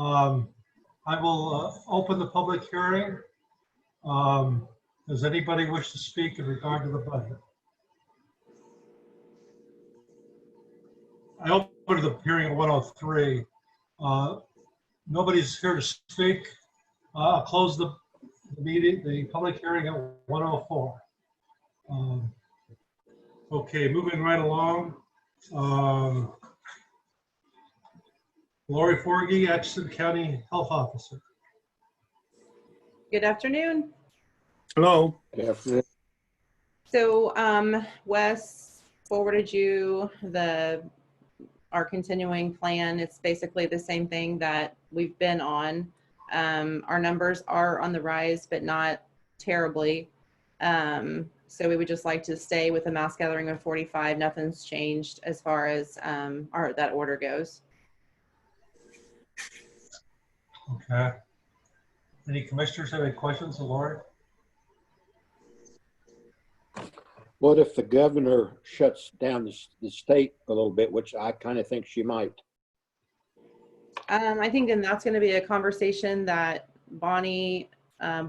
I will open the public hearing. Does anybody wish to speak in regard to the budget? I opened the hearing at 1:03. Nobody's here to speak. I'll close the meeting, the public hearing at 1:04. Okay, moving right along. Lori Forgy, Atchison County Health Officer. Good afternoon. Hello. Good afternoon. So Wes forwarded you our continuing plan. It's basically the same thing that we've been on. Our numbers are on the rise, but not terribly. So we would just like to stay with a mass gathering of 45. Nothing's changed as far as that order goes. Okay. Any commissioners have any questions of Lori? What if the governor shuts down the state a little bit, which I kind of think she might? I think then that's going to be a conversation that Bonnie,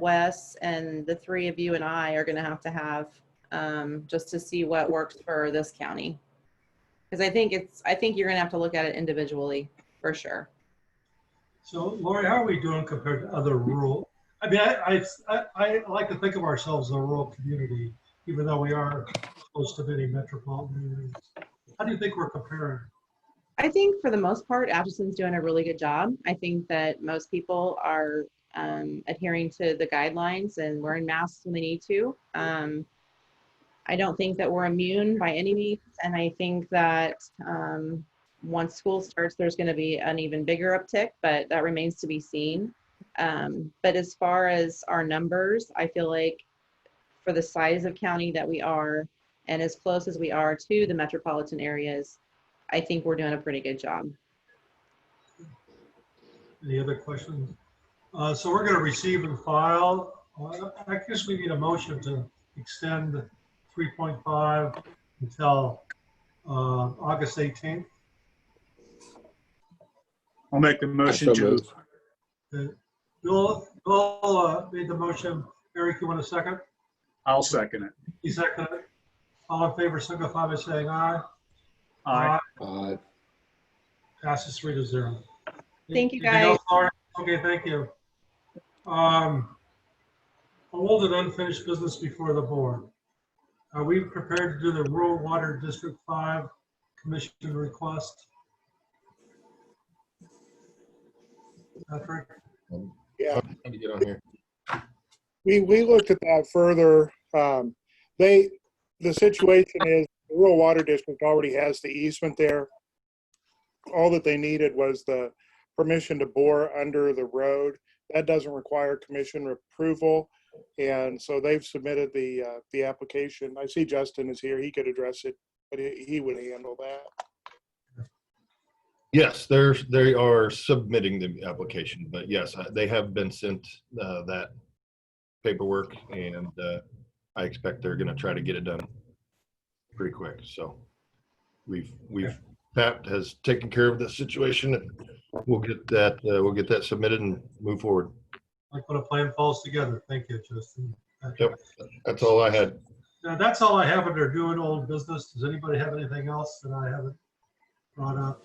Wes, and the three of you and I are going to have just to see what works for this county. Because I think you're going to have to look at it individually for sure. So Lori, how are we doing compared to other rural? I mean, I like to think of ourselves as a rural community, even though we are close to many metropolitan areas. How do you think we're comparing? I think for the most part, Atchison's doing a really good job. I think that most people are adhering to the guidelines and wearing masks when they need to. I don't think that we're immune by any means. And I think that once school starts, there's going to be an even bigger uptick, but that remains to be seen. But as far as our numbers, I feel like for the size of county that we are and as close as we are to the metropolitan areas, I think we're doing a pretty good job. Any other questions? So we're going to receive and file. I guess we need a motion to extend 3.5 until August 18th. I'll make the motion, Joe. Bill made the motion. Eric, you want a second? I'll second it. You second it. All in favor, signify by saying aye. Aye. Passes 3-0. Thank you, Anything guys. else, Laura? Okay, thank you. Old and unfinished business before the board. Are we prepared to do the Rural Water District 5 Commission request? Patrick? Yeah, Let me get on here. we looked at that further. The situation is the rural water district already has the easement there. All that they needed was the permission to bore under the road. That doesn't require commission approval, and so they've submitted the application. I see Justin is here; he could address it, but he would handle that. Yes, they are submitting the application, but yes, they have been sent that paperwork, and I expect they're going to try to get it done pretty quick. So Pat has taken care of this situation, and we'll get that submitted and move forward. Like when a plan falls together. Thank you, Justin. Yep, that's all I had. Now, that's all I have under doing old business. Does anybody have anything else that I haven't brought up?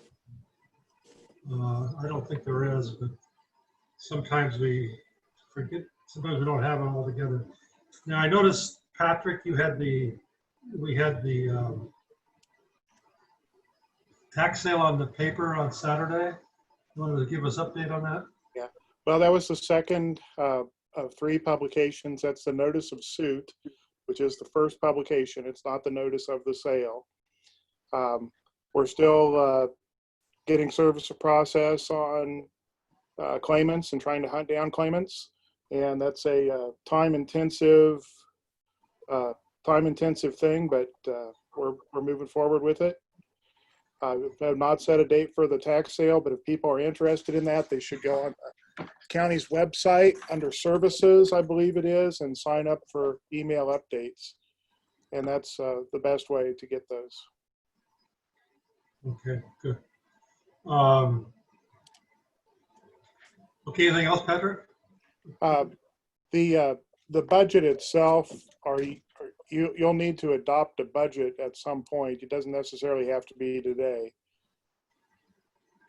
I don't think there is, but sometimes we forget. Sometimes we don't have it all together. Now, I noticed, Patrick, we had the tax sale on the paper on Saturday. You wanted to give us an update on that? Yeah. Well, that was the second of 3 publications. That's the notice of suit, which is the first publication. It's not the notice of the sale. We're still getting service of process on claimants and trying to hunt down claimants. And that's a time-intensive thing, but we're moving forward with it. I have not set a date for the tax sale, but if people are interested in that, they should go on the county's website under services, I believe it is, and sign up for email updates. And that's the best way to get those. Okay, good. Okay, anything else, Patrick? The budget itself, you'll need to adopt a budget at some point. It doesn't necessarily have to be today.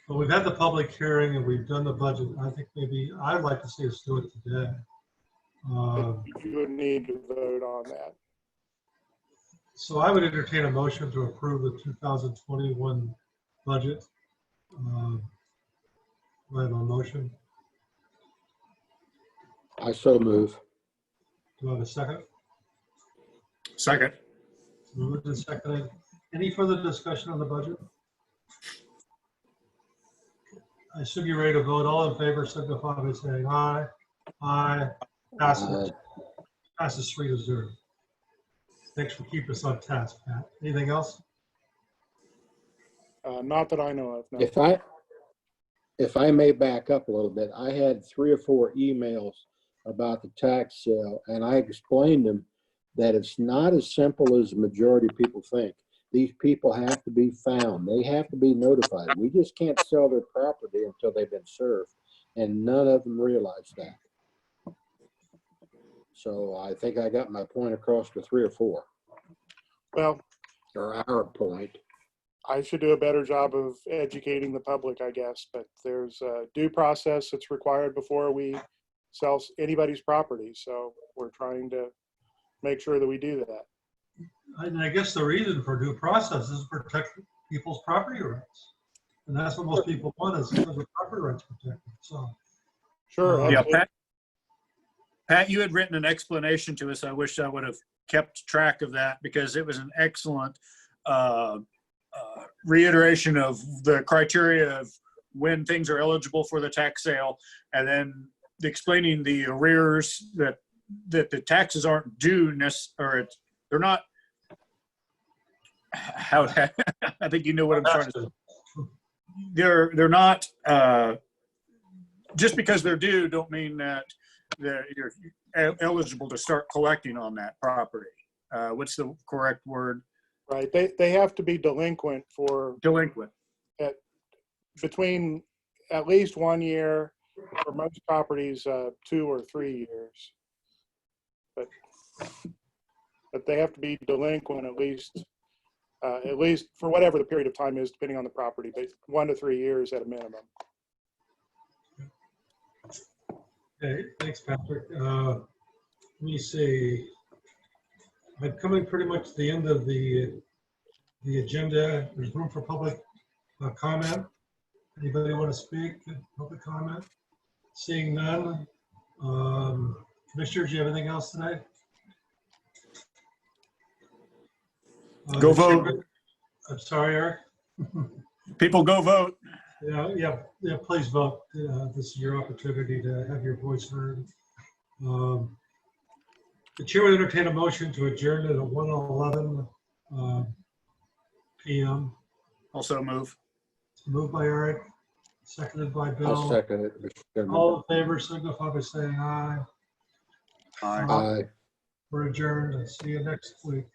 Well, we've had the public hearing and we've done the budget. I think maybe I'd like to see us do it today. You would need to vote on that. So I would entertain a motion to approve the 2021 budget. Do I have a motion? I so move. Do I have a second? Second. Moved and seconded. Any further discussion on the budget? I assume you're ready to vote. All in favor, signify by saying aye. Aye. Passes. Passes 3-0. Thanks for keeping us on task, Pat. Anything else? Not that I know of, no. If I may back up a little bit, I had 3 or 4 emails about the tax sale, and I explained them that it's not as simple as the majority of people think. These people have to be found. They have to be notified. We just can't sell their property until they've been served, and none of them realize that. So I think I got my point across to 3 or 4, Well, or our point. I should do a better job of educating the public, I guess, but there's a due process that's required before we sell anybody's property. So we're trying to make sure that we do that. And I guess the reason for due process is to protect people's property rights. And that's what most people want, is their property rights protected. So, Sure. Yeah, absolutely. Pat, you had written an explanation to us. I wish I would have kept track of that because it was an excellent reiteration of the criteria of when things are eligible for the tax sale, and then explaining the arrears that the taxes aren't due or they're not. How I think you know what I'm trying to say. They're not just because they're due don't mean that you're eligible to start collecting on that property. What's the correct word? Right. They have to be delinquent for Delinquent. between at least 1 year, for most properties, 2 or 3 years. But they have to be delinquent at least for whatever the period of time is, depending on the property, but 1 to 3 years at a minimum. okay, thanks, Patrick. Let me see. I'm coming pretty much to the end of the agenda. There's room for public comment. Anybody want to speak? Public comment? Seeing none. Commissioners, do you have anything else tonight? Go vote. I'm sorry, Eric. People go vote. Yeah, please vote. This is your opportunity to have your voice heard. The chair would entertain a motion to adjourn at 1:11 p.m. Also move. Moved by Eric, seconded by I'll Bill. second it, Mr. Chairman. All in favor, signify by saying aye. Aye. Aye. We're adjourned. See you next week.